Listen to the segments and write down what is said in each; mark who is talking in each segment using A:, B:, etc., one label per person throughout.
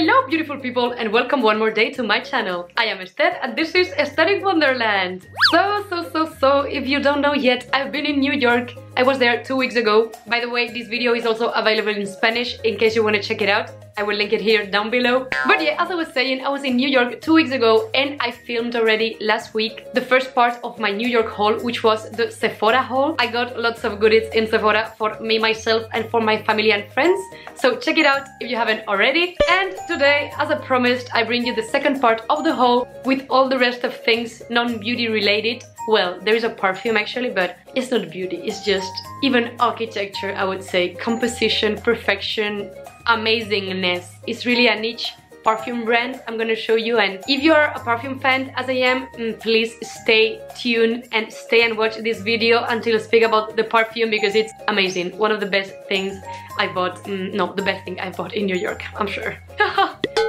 A: Hello beautiful people and welcome one more day to my channel. I am Esther and this is Aesthetic Wonderland. So if you don't know yet, I've been in New York. I was there 2 weeks ago. By the way, this video is also available in Spanish in case you want to check it out. I will link it here down below. But yeah, as I was saying, I was in New York 2 weeks ago and I filmed already last week the first part of my New York haul, which was the Sephora haul. I got lots of goodies in Sephora for me, myself and for my family and friends. So check it out if you haven't already. And today, as I promised, I bring you the second part of the haul with all the rest of things non-beauty related. Well, there is a perfume actually, but it's not beauty, it's just even architecture, I would say. Composition, perfection, amazingness. It's really a niche perfume brand I'm gonna show you, and if you're a perfume fan as I am, please stay tuned and stay and watch this video until I speak about the perfume because it's amazing. One of the best things I bought, no, the best thing I bought in New York, I'm sure.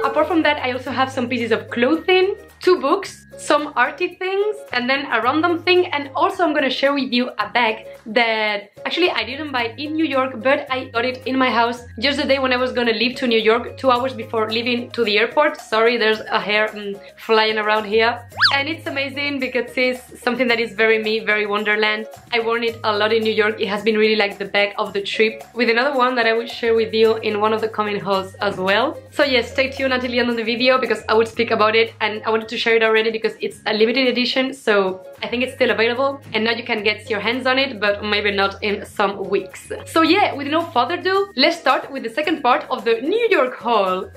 A: Apart from that, I also have some pieces of clothing, 2 books, some arty things, and then a random thing. And also I'm gonna share with you a bag that actually I didn't buy in New York, but I got it in my house just the day when I was gonna leave to New York, 2 hours before leaving to the airport. Sorry, there's a hair flying around here. And it's amazing because it's something that is very me, very Wonderland. I worn it a lot in New York. It has been really like the bag of the trip, with another one that I will share with you in one of the coming hauls as well. So yes, stay tuned until the end of the video because I would speak about it, and I wanted to share it already because it's a limited edition, so I think it's still available and now you can get your hands on it, but maybe not in some weeks. So yeah, with no further ado, let's start with the second part of the New York haul.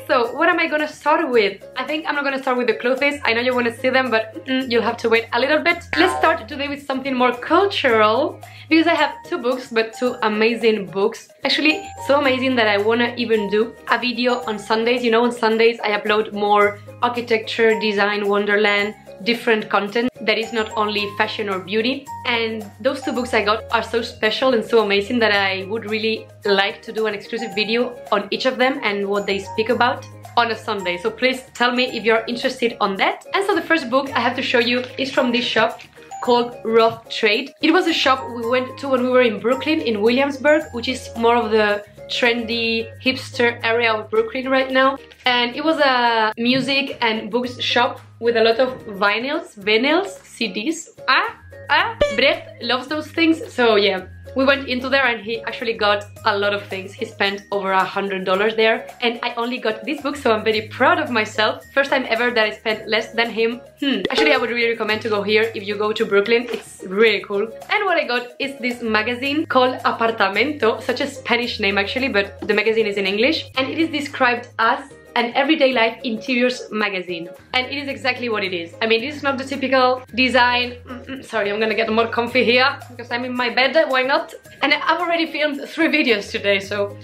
A: So what am I gonna start with? I think I'm not gonna start with the clothes. I know you want to see them, but you'll have to wait a little bit. Let's start today with something more cultural because I have 2 books, but 2 amazing books. Actually, so amazing that I wanna even do a video on Sundays. You know, on Sundays I upload more architecture, design, Wonderland, different content that is not only fashion or beauty. And those 2 books I got are so special and so amazing that I would really like to do an exclusive video on each of them and what they speak about on a Sunday. So please tell me if you're interested on that. And so the first book I have to show you is from this shop called Rough Trade. It was a shop we went to when we were in Brooklyn, in Williamsburg, which is more of the trendy hipster area of Brooklyn right now. And it was a music and books shop with a lot of vinyls, CDs. Brecht loves those things, so yeah. We went into there and he actually got a lot of things. He spent over $100 there and I only got this book, so I'm very proud of myself. First time ever that I spent less than him. Actually, I would really recommend to go here if you go to Brooklyn. It's really cool. And what I got is this magazine called Apartamento, such a Spanish name actually, but the magazine is in English. And it is described as an everyday life interiors magazine, and it is exactly what it is. I mean, this is not the typical design. Sorry, I'm gonna get more comfy here because I'm in my bed, why not? And I've already filmed 3 videos today, so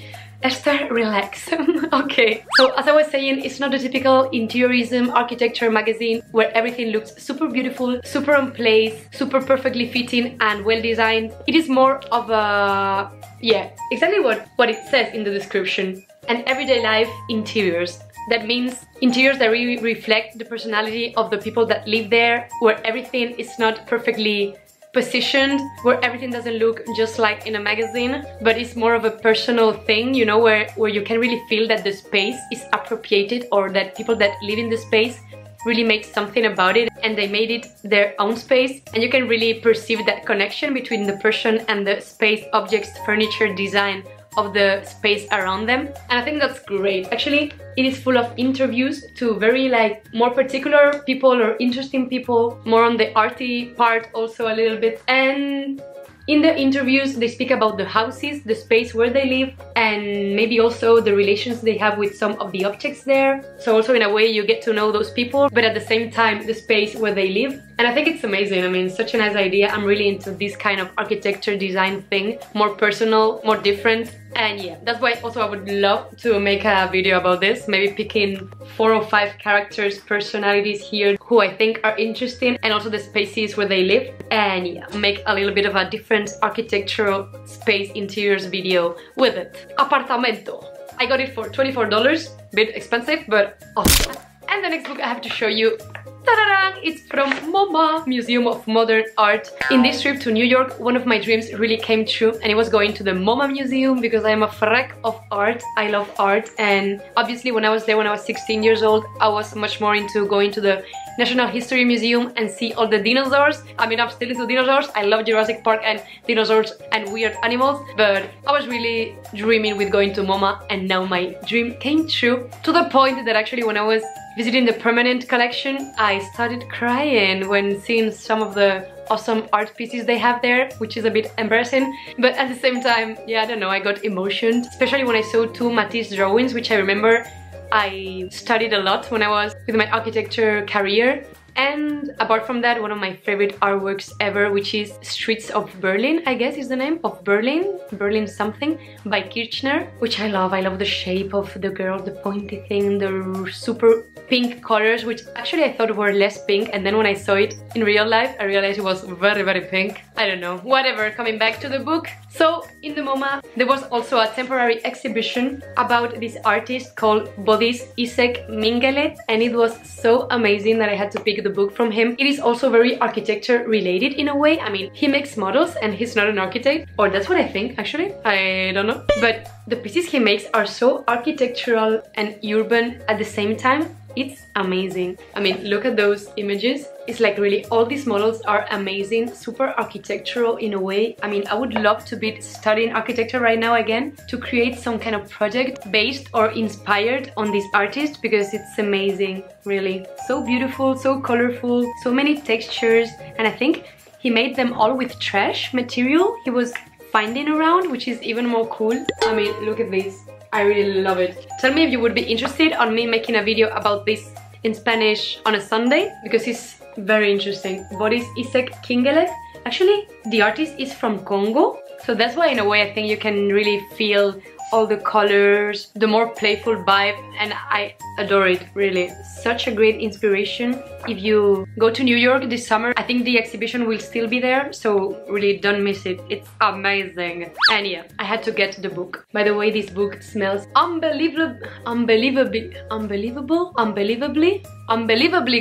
A: Esther, relax. Okay, so as I was saying, it's not the typical interiorism architecture magazine where everything looks super beautiful, super on place, super perfectly fitting and well designed. It is more of a, yeah, exactly what it says in the description. And everyday life interiors. That means interiors that really reflect the personality of the people that live there, where everything is not perfectly positioned, where everything doesn't look just like in a magazine, but it's more of a personal thing, you know, where you can really feel that the space is appropriated, or that people that live in the space really made something about it and they made it their own space, and you can really perceive that connection between the person and the space, objects, furniture, design of the space around them. And I think that's great. Actually, it is full of interviews to very like more particular people or interesting people, more on the arty part also a little bit. And in the interviews they speak about the houses, the space where they live, and maybe also the relations they have with some of the objects there. So also in a way you get to know those people, but at the same time the space where they live. And I think it's amazing. I mean, such a nice idea. I'm really into this kind of architecture design thing, more personal, more different. And yeah, that's why also I would love to make a video about this, maybe picking 4 or 5 characters, personalities here who I think are interesting, and also the spaces where they live, and yeah, make a little bit of a different architectural space interiors video with it. Apartamento. I got it for $24, bit expensive, but awesome. And the next book I have to show you Ta-da-da! It's from MoMA, Museum of Modern Art. In this trip to New York, one of my dreams really came true, and it was going to the MoMA Museum because I am a freak of art. I love art, and obviously when I was there when I was 16 years old, I was much more into going to the National History Museum and see all the dinosaurs. I mean, I'm still into dinosaurs. I love Jurassic Park and dinosaurs and weird animals, but I was really dreaming with going to MoMA, and now my dream came true, to the point that actually when I was visiting the permanent collection, I started crying when seeing some of the awesome art pieces they have there, which is a bit embarrassing, but at the same time, yeah, I don't know, I got emotioned, especially when I saw two Matisse drawings, which I remember I studied a lot when I was with my architecture career. And apart from that, one of my favorite artworks ever, which is Streets of Berlin, I guess is the name of Berlin something, by Kirchner, which I love. I love the shape of the girl, the pointy thing, the super pink colors, which actually I thought were less pink, and then when I saw it in real life, I realized it was very, very pink. I don't know, whatever. Coming back to the book. So in the MoMA, there was also a temporary exhibition about this artist called Isek Kingelez, and it was so amazing that I had to pick the book from him. It is also very architecture related in a way. I mean, he makes models and he's not an architect, or that's what I think actually, I don't know, but the pieces he makes are so architectural and urban at the same time. It's amazing. I mean, look at those images. It's like really all these models are amazing, super architectural in a way. I mean, I would love to be studying architecture right now again to create some kind of project based or inspired on this artist, because it's amazing, really. So beautiful, so colorful, so many textures, and I think he made them all with trash material he was finding around, which is even more cool. I mean, look at this. I really love it. Tell me if you would be interested on me making a video about this in Spanish on a Sunday, because it's very interesting. Isek Kingelez. Actually, the artist is from Congo, so that's why in a way I think you can really feel all the colors, the more playful vibe, and I adore it, really. Such a great inspiration. If you go to New York this summer, I think the exhibition will still be there, so really don't miss it. It's amazing. And yeah, I had to get the book. By the way, this book smells unbelievably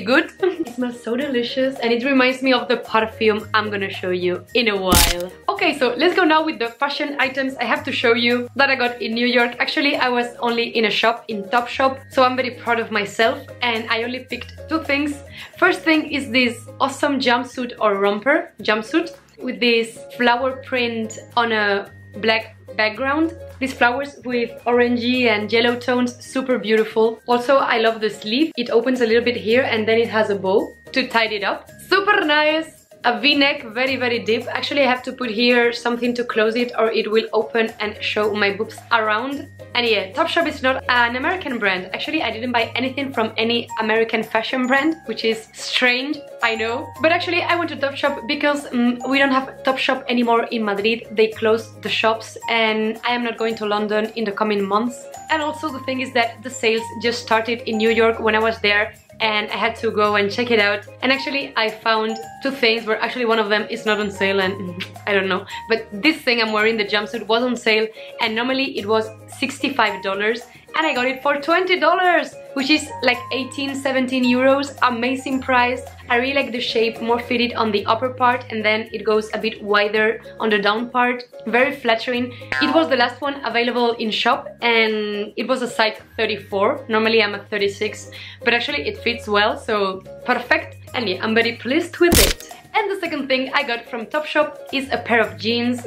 A: good. It smells so delicious, and it reminds me of the perfume I'm gonna show you in a while. Okay, so let's go now with the fashion items I have to show you that I got in New York. Actually, I was only in a shop, in Topshop, so I'm very proud of myself, and I only picked two things. First thing is this awesome jumpsuit or romper jumpsuit with this flower print on a black background. These flowers with orangey and yellow tones, super beautiful. Also, I love the sleeve. It opens a little bit here and then it has a bow to tie it up. Super nice. A v-neck, very, very deep. Actually, I have to put here something to close it or it will open and show my boobs around. And yeah, Topshop is not an American brand. Actually, I didn't buy anything from any American fashion brand, which is strange, I know. But actually, I went to Topshop because we don't have Topshop anymore in Madrid. They closed the shops and I am not going to London in the coming months. And also the thing is that the sales just started in New York when I was there, and I had to go and check it out. And actually I found two things where actually one of them is not on sale, and I don't know, but this thing I'm wearing, the jumpsuit, was on sale and normally it was $65 and I got it for $20, which is like 18-17 euros. Amazing price. I really like the shape, more fitted on the upper part and then it goes a bit wider on the down part. Very flattering. It was the last one available in shop and it was a size 34. Normally I'm a 36, but actually it fits well, so perfect. And yeah, I'm very pleased with it. And the second thing I got from Topshop is a pair of jeans.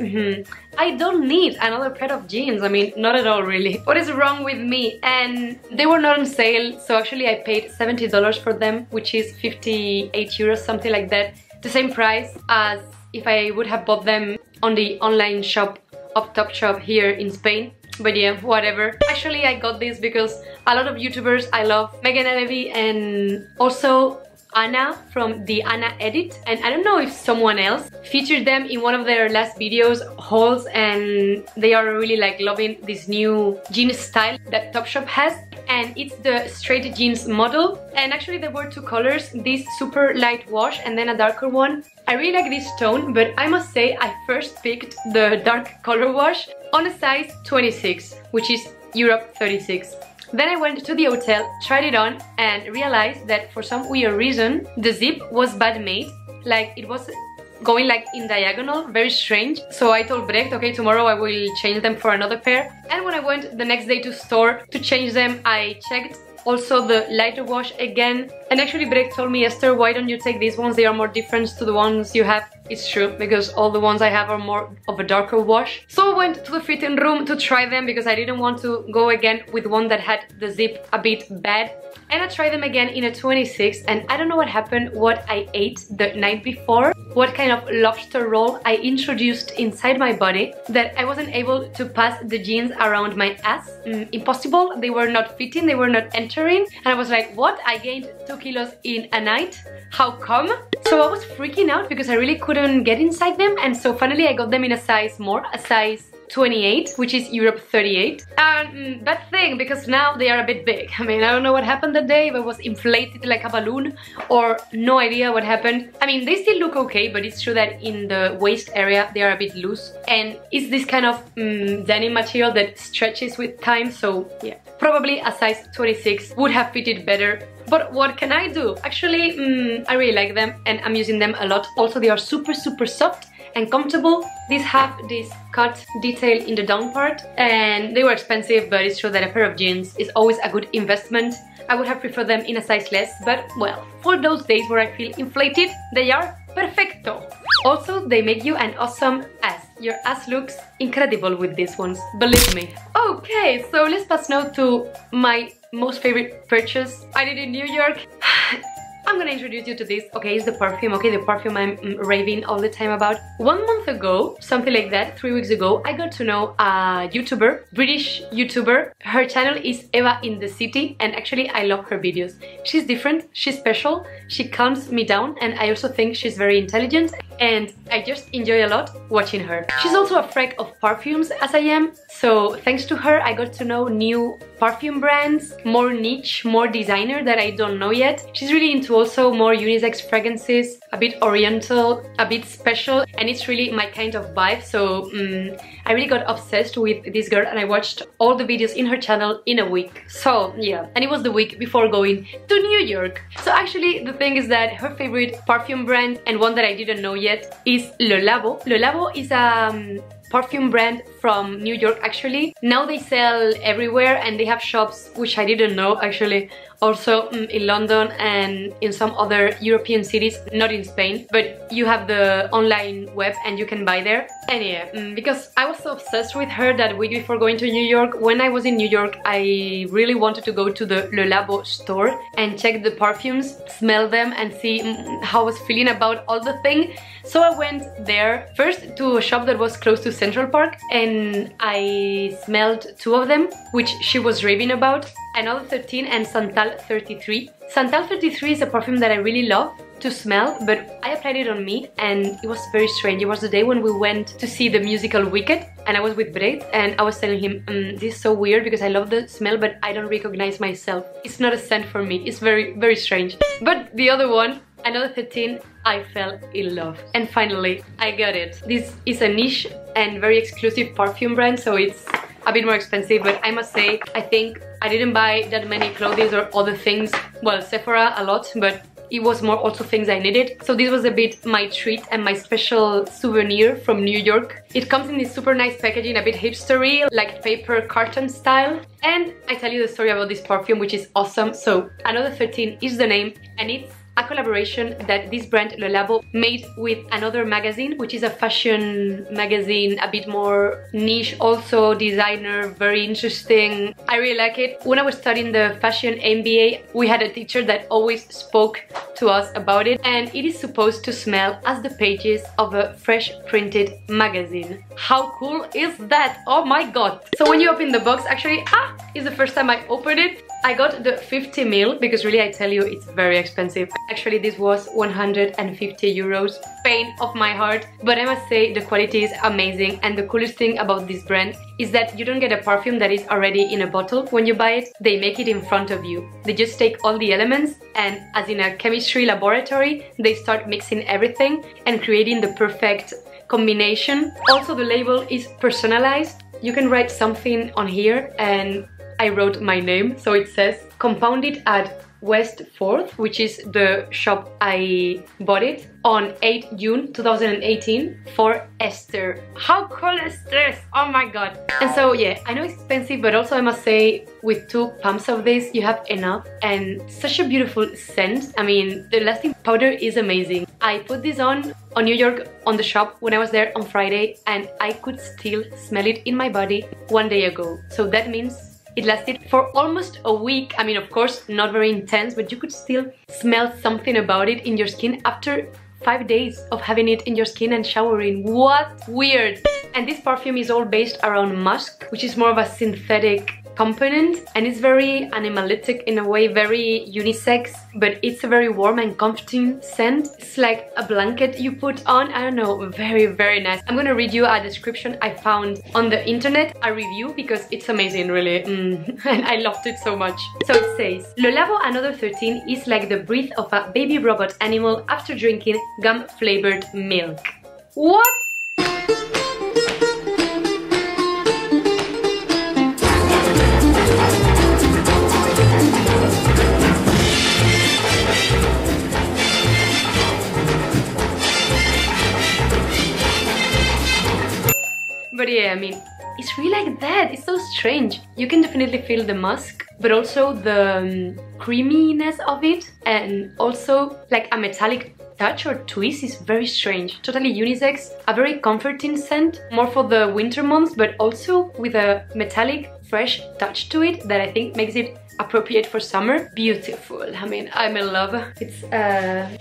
A: I don't need another pair of jeans. I mean, not at all, really. What is wrong with me? And they were not on sale, so actually I paid $70 for them, which is 58 euros, something like that. The same price as if I would have bought them on the online shop of Topshop here in Spain. But yeah, whatever. Actually, I got this because a lot of YouTubers I love, Megan Levy and also Anna from the Anna Edit, and I don't know if someone else featured them in one of their last videos, hauls, and they are really like loving this new jeans style that Topshop has, and it's the straight jeans model. And actually there were two colors, this super light wash and then a darker one. I really like this tone, but I must say I first picked the dark color wash on a size 26, which is Europe 36. Then I went to the hotel, tried it on, and realized that for some weird reason the zip was bad made. Like it was going like in diagonal, very strange. So I told Brecht, okay, tomorrow I will change them for another pair. And when I went the next day to store to change them, I checked also the lighter wash again. And actually Brecht told me, Esther, why don't you take these ones? They are more different to the ones you have. It's true, because all the ones I have are more of a darker wash. So I went to the fitting room to try them because I didn't want to go again with one that had the zip a bit bad. And I tried them again in a 26, and I don't know what happened, what I ate the night before, what kind of lobster roll I introduced inside my body, that I wasn't able to pass the jeans around my ass. Impossible, they were not fitting, they were not entering. And I was like, what? I gained 2 kilos in a night? How come? So I was freaking out because I really couldn't get inside them, and so finally I got them in a size more, a size 28, which is Europe 38. And bad thing, because now they are a bit big. I mean, I don't know what happened that day, if it was inflated like a balloon or no idea what happened. I mean, they still look okay, but it's true that in the waist area they are a bit loose, and it's this kind of denim material that stretches with time, so yeah, probably a size 26 would have fitted better. But what can I do? Actually, I really like them and I'm using them a lot. Also, they are super soft and comfortable. These have this cut detail in the down part, and they were expensive, but it's true that a pair of jeans is always a good investment. I would have preferred them in a size less, but well, for those days where I feel inflated, they are perfecto. Also, they make you an awesome ass. Your ass looks incredible with these ones, believe me. Okay, so let's pass now to my most favorite purchase I did in New York. I'm gonna introduce you to this. Okay, it's the perfume. Okay, the perfume I'm raving all the time about. 1 month ago, something like that, 3 weeks ago, I got to know a YouTuber, British YouTuber. Her channel is Eva in the City, and actually I love her videos. She's different, she's special, she calms me down, and I also think she's very intelligent, and I just enjoy a lot watching her. She's also a freak of perfumes as I am, so thanks to her I got to know new perfume brands, more niche, more designer that I don't know yet. She's really into also more unisex fragrances, a bit oriental, a bit special, and it's really my kind of vibe. So I really got obsessed with this girl, and I watched all the videos in her channel in a week. So yeah, and it was the week before going to New York. So actually the thing is that her favorite perfume brand, and one that I didn't know yet, is Labo. Labo is a perfume brand from New York actually. Now they sell everywhere, and they have shops which I didn't know actually, also in London and in some other European cities, not in Spain, but you have the online web and you can buy there. And yeah, because I was so obsessed with her that week before going to New York, when I was in New York, I really wanted to go to the Le Labo store and check the perfumes, smell them, and see how I was feeling about all the thing. So I went there first to a shop that was close to Central Park, and I smelled 2 of them, which she was raving about, Another 13 and Santal 33. Santal 33 is a perfume that I really love to smell, but I applied it on me and it was very strange. It was the day when we went to see the musical Wicked, and I was with Brett, and I was telling him, this is so weird because I love the smell but I don't recognize myself. It's not a scent for me. It's very strange. But the other one, Another 13, I fell in love. And finally, I got it. This is a niche and very exclusive perfume brand, so it's a bit more expensive, but I must say, I think I didn't buy that many clothes or other things. Well, Sephora a lot, but it was more also things I needed. So this was a bit my treat and my special souvenir from New York. It comes in this super nice packaging, a bit hipstery, like paper carton style. And I tell you the story about this perfume, which is awesome. So Another 13 is the name, and it's a collaboration that this brand Le Labo made with another magazine, which is a fashion magazine, a bit more niche, also designer, very interesting. I really like it. When I was studying the fashion MBA, we had a teacher that always spoke to us about it, and it is supposed to smell as the pages of a fresh printed magazine. How cool is that? Oh my god. So when you open the box, actually, it's the first time I opened it. I got the 50 ml because really I tell you it's very expensive. Actually this was 150 euros, pain of my heart, but I must say the quality is amazing. And the coolest thing about this brand is that you don't get a perfume that is already in a bottle when you buy it. They make it in front of you. They just take all the elements, and as in a chemistry laboratory, they start mixing everything and creating the perfect combination. Also the label is personalized. You can write something on here, and I wrote my name. So it says compounded at West 4th, which is the shop I bought it, on 8 June 2018 for Esther. How cool is this? Oh my god. And so yeah, I know it's expensive, but also I must say with 2 pumps of this you have enough, and such a beautiful scent. I mean, the lasting powder is amazing. I put this on New York on the shop when I was there on Friday, and I could still smell it in my body 1 day ago. So that means it lasted for almost a week. I mean, of course, not very intense, but you could still smell something about it in your skin after 5 days of having it in your skin and showering. What? Weird. And this perfume is all based around musk, which is more of a synthetic component, and it's very animalistic in a way, very unisex, but it's a very warm and comforting scent. It's like a blanket you put on. I don't know, very, very nice. I'm gonna read you a description I found on the internet, a review, because it's amazing, really. And I loved it so much. So it says, Le Labo Another 13 is like the breath of a baby robot animal after drinking gum-flavored milk. What? But yeah, I mean, it's really like that. It's so strange. You can definitely feel the musk, but also the creaminess of it, and also like a metallic touch or twist is very strange. Totally unisex, a very comforting scent, more for the winter months, but also with a metallic, fresh touch to it that I think makes it appropriate for summer. Beautiful. I mean, I'm in love. It's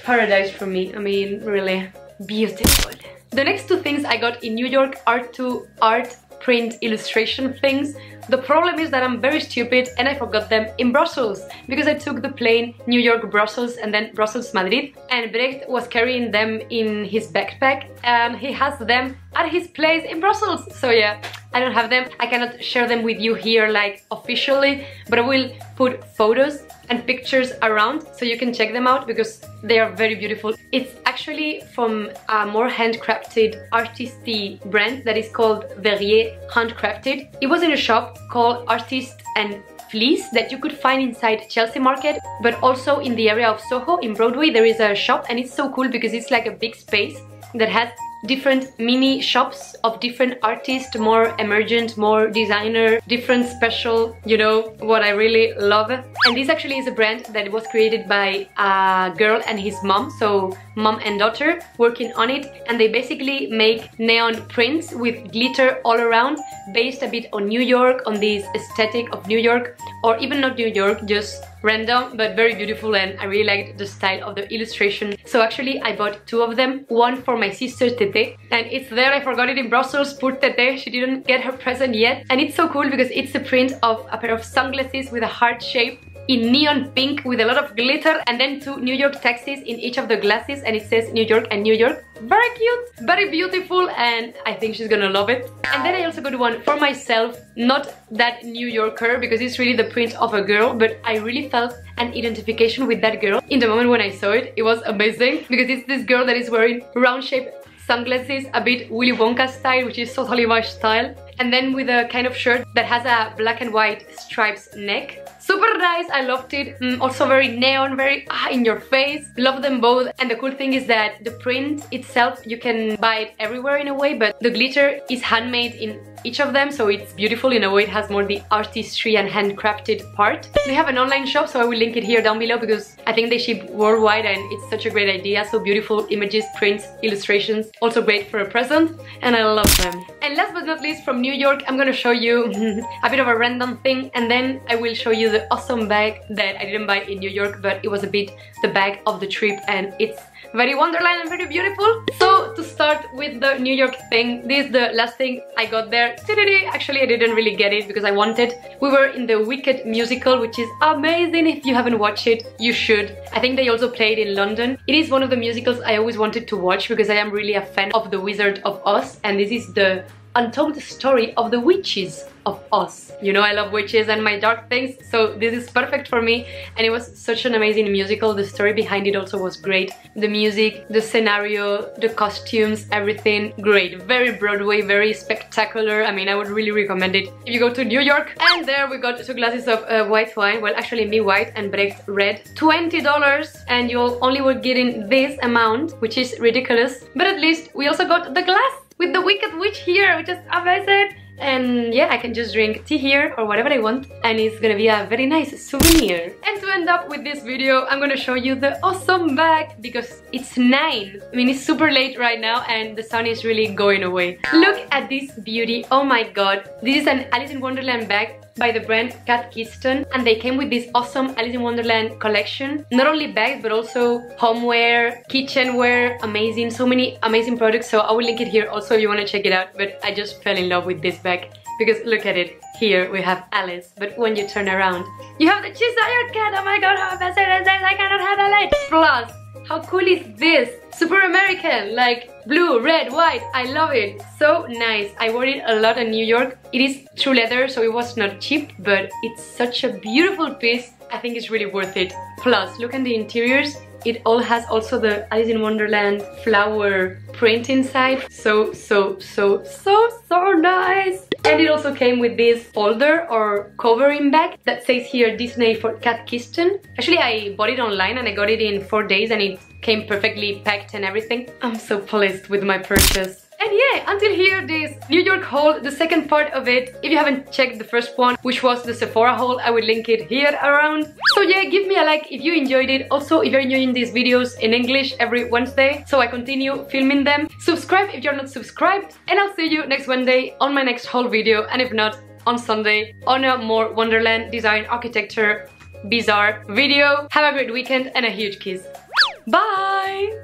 A: paradise for me. I mean, really beautiful. The next 2 things I got in New York are 2 art print illustration things. The problem is that I'm very stupid and I forgot them in Brussels, because I took the plane New York-Brussels and then Brussels-Madrid, and Brecht was carrying them in his backpack and he has them at his place in Brussels. So yeah, I don't have them. I cannot share them with you here like officially, but I will put photos and pictures around so you can check them out because they are very beautiful. It's actually from a more handcrafted artisty brand that is called Verrier Handcrafted. It was in a shop called Artist and Fleece that you could find inside Chelsea Market, but also in the area of Soho in Broadway there is a shop, and it's so cool because it's like a big space that has different mini shops of different artists, more emergent, more designer, different special, you know, what I really love. And this actually is a brand that was created by a girl and his mom, so mom and daughter working on it, and they basically make neon prints with glitter all around, based a bit on New York, on this aesthetic of New York, or even not New York, just random, but very beautiful, and I really liked the style of the illustration. So actually I bought 2 of them, one for my sister Tete, and it's there. I forgot it in Brussels. Poor Tete, she didn't get her present yet. And it's so cool because it's a print of a pair of sunglasses with a heart shape in neon pink with a lot of glitter, and then 2 New York taxis in each of the glasses, and it says New York and New York. Very cute, very beautiful, and I think she's gonna love it. And then I also got one for myself, not that New Yorker because it's really the print of a girl, but I really felt an identification with that girl in the moment when I saw it. It was amazing because it's this girl that is wearing round shaped sunglasses, a bit Willy Wonka style, which is totally my style, and then with a kind of shirt that has a black and white stripes neck. Super nice, I loved it. Also very neon, very in your face. Love them both. And the cool thing is that the print itself, you can buy it everywhere in a way, but the glitter is handmade in each of them, so it's beautiful in a way. It has more the artistry and handcrafted part. They have an online shop, so I will link it here down below because I think they ship worldwide and it's such a great idea. So beautiful images, prints, illustrations, also great for a present, and I love them. And last but not least, from New York, I'm gonna show you a bit of a random thing, and then I will show you the awesome bag that I didn't buy in New York, but it was a bit the bag of the trip, and it's very Wonderland and very beautiful. So to start with the New York thing, this is the last thing I got there. Actually, I didn't really get it because I wanted. We were in the Wicked musical, which is amazing. If you haven't watched it, you should. I think they also played in London. It is one of the musicals I always wanted to watch because I am really a fan of The Wizard of Oz, and this is the untold story of the witches of Oz. You know I love witches and my dark things, so this is perfect for me. And it was such an amazing musical. The story behind it also was great. The music, the scenario, the costumes, everything great. Very Broadway, very spectacular. I mean, I would really recommend it if you go to New York. And there we got 2 glasses of white wine. Well, actually me white and Brecht red. $20, and you only were getting this amount, which is ridiculous. But at least we also got the glass with the Wicked Witch here, which is amazing. And yeah, I can just drink tea here or whatever I want, and it's gonna be a very nice souvenir. And to end up with this video, I'm gonna show you the awesome bag because it's 9. I mean, it's super late right now and the sun is really going away. Look at this beauty. Oh my god. This is an Alice in Wonderland bag by the brand Cath Kidston, and they came with this awesome Alice in Wonderland collection. Not only bags but also homeware, kitchenware, amazing, so many amazing products. So I will link it here also if you want to check it out. But I just fell in love with this bag because look at it. Here we have Alice, but when you turn around, you have the desired cat. Oh my god, how best it is! I cannot have a light. Plus, how cool is this? Super American, like blue, red, white. I love it. So nice. I wore it a lot in New York. It is true leather, so it was not cheap, but it's such a beautiful piece. I think it's really worth it. Plus, look at the interiors. It all has also the Alice in Wonderland flower print inside. So nice. And it also came with this folder or covering bag that says here Disney for Cath Kidston. Actually, I bought it online and I got it in 4 days and it came perfectly packed and everything. I'm so pleased with my purchase. And yeah, until here, this New York haul, the second part of it. If you haven't checked the first one, which was the Sephora haul, I will link it here around. So yeah, give me a like if you enjoyed it. Also, if you're enjoying these videos in English every Wednesday, so I continue filming them. Subscribe if you're not subscribed, and I'll see you next Wednesday on my next haul video, and if not, on Sunday on a more Wonderland design architecture bizarre video. Have a great weekend and a huge kiss. Bye!